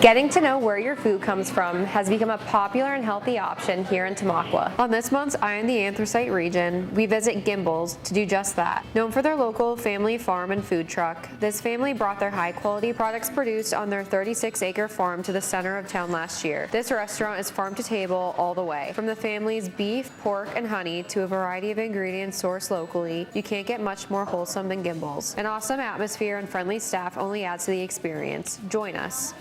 Getting to know where your food comes from has become a popular and healthy option here in Tamaqua. On this month's Eye on the Anthracite Region, we visit Gimbel's to do just that. Known for their local family farm and food truck, this family brought their high-quality products produced on their 36-acre farm to the center of town last year. This restaurant is farm to table all the way. From the family's beef, pork, and honey to a variety of ingredients sourced locally, you can't get much more wholesome than Gimbel's. An awesome atmosphere and friendly staff only adds to the experience. Join us.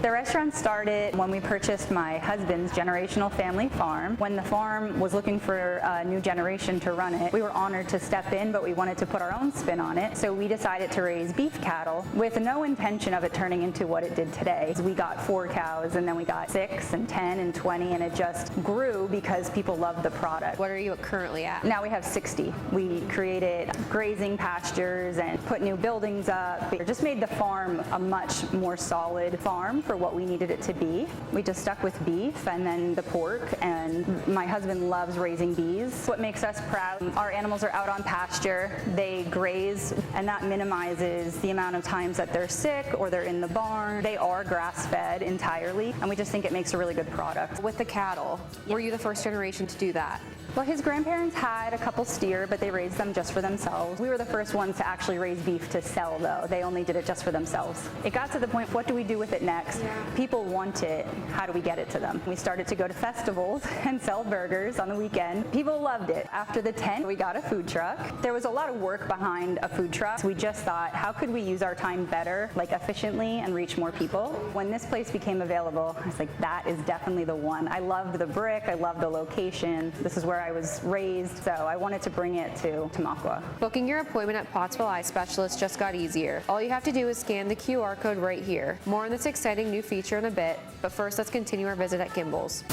The restaurant started when we purchased my husband's generational family farm. When the farm was looking for a new generation to run it, we were honored to step in, but we wanted to put our own spin on it. So we decided to raise beef cattle with no intention of it turning into what it did today. We got 4 cows, and then we got 6 and 10 and 20, and it just grew because people loved the product. What are you currently at? Now we have 60. We created grazing pastures and put new buildings up. It just made the farm a much more solid farm for what we needed it to be. We just stuck with beef and then the pork, and my husband loves raising bees. What makes us proud, our animals are out on pasture, they graze, and that minimizes the amount of times that they're sick or they're in the barn. They are grass-fed entirely, and we just think it makes a really good product. With the cattle, were you the first generation to do that? Well, his grandparents had a couple steer, but they raised them just for themselves. We were the first ones to actually raise beef to sell, though. They only did it just for themselves. It got to the point, what do we do with it next? People want it. How do we get it to them? We started to go to festivals and sell burgers on the weekend. People loved it. After the tent, we got a food truck. There was a lot of work behind a food truck. We just thought, how could we use our time better, like efficiently, and reach more people? When this place became available, I was like, that is definitely the one. I loved the brick. I loved the location. This is where I was raised, so I wanted to bring it to Tamaqua. Booking your appointment at Pottsville Eye Specialist just got easier. All you have to do is scan the QR code right here. More on this exciting new feature in a bit, but first let's continue our visit at Gimbel's.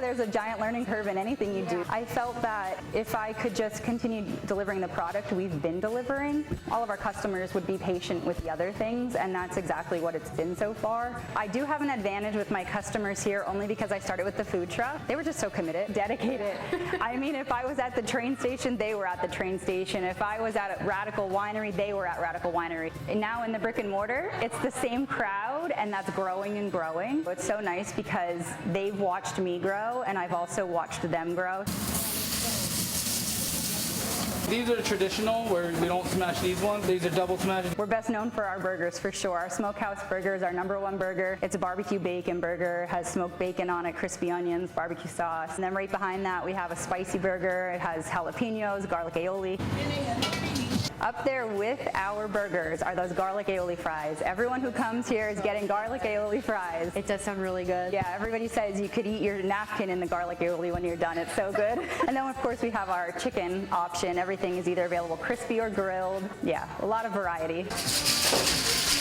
There's a giant learning curve in anything you do. I felt that if I could just continue delivering the product we've been delivering, all of our customers would be patient with the other things, and that's exactly what it's been so far. I do have an advantage with my customers here only because I started with the food truck. They were just so committed, dedicated. I mean, if I was at the train station, they were at the train station. If I was at a Radical Winery, they were at Radical Winery. And now in the brick and mortar, it's the same crowd, and that's growing and growing. It's so nice because they've watched me grow, and I've also watched them grow. These are traditional, where we don't smash these ones. These are double smashed. We're best known for our burgers, for sure. Our smokehouse burger is our #1 burger. It's a barbecue bacon burger, has smoked bacon on it, crispy onions, barbecue sauce. And then right behind that, we have a spicy burger. It has jalapenos, garlic aioli. Up there with our burgers are those garlic aioli fries. Everyone who comes here is getting garlic aioli fries. It does sound really good. Yeah, everybody says you could eat your napkin in the garlic aioli when you're done. It's so good. And then, of course, we have our chicken option. Everything is either available crispy or grilled. Yeah, a lot of variety.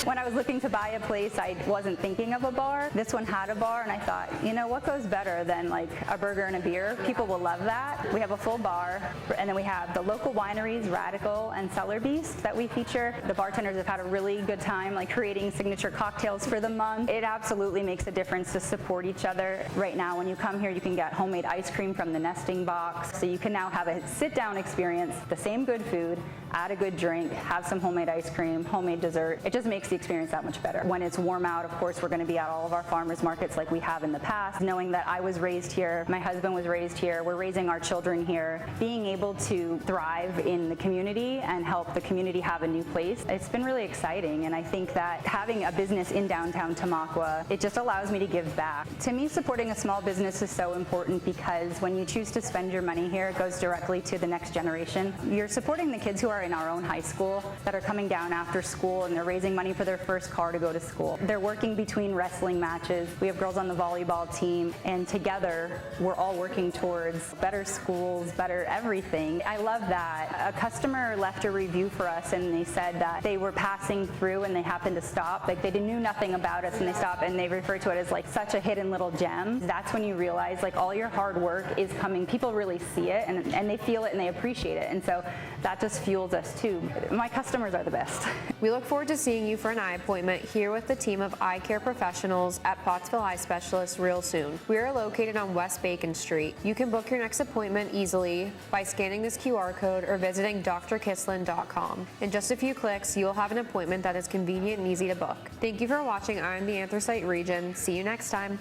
When I was looking to buy a place, I wasn't thinking of a bar. This one had a bar, and I thought, you know, what goes better than like a burger and a beer? People will love that. We have a full bar, and then we have the local wineries, Radical and Cellar Beast, that we feature. The bartenders have had a really good time, like creating signature cocktails for the month. It absolutely makes a difference to support each other. Right now, when you come here, you can get homemade ice cream from the nesting box. So you can now have a sit-down experience, the same good food, add a good drink, have some homemade ice cream, homemade dessert. It just makes the experience that much better. When it's warm out, of course, we're going to be at all of our farmers markets like we have in the past. Knowing that I was raised here, my husband was raised here, we're raising our children here, being able to thrive in the community and help the community have a new place, it's been really exciting. And I think that having a business in downtown Tamaqua, it just allows me to give back. To me, supporting a small business is so important because when you choose to spend your money here, it goes directly to the next generation. You're supporting the kids who are in our own high school that are coming down after school, and they're raising money for their first car to go to school. They're working between wrestling matches. We have girls on the volleyball team, and together we're all working towards better schools, better everything. I love that. A customer left a review for us, and they said that they were passing through and they happened to stop. Like, they knew nothing about us, and they stopped, and they refer to it as like such a hidden little gem. That's when you realize like all your hard work is coming. People really see it, and they feel it, and they appreciate it. And so that just fuels us too. My customers are the best. We look forward to seeing you for an eye appointment here with the team of eye care professionals at Pottsville Eye Specialists real soon. We are located on West Bacon Street. You can book your next appointment easily by scanning this QR code or visiting drkislin.com. In just a few clicks, you'll have an appointment that is convenient and easy to book. Thank you for watching Eye on the Anthracite Region. See you next time.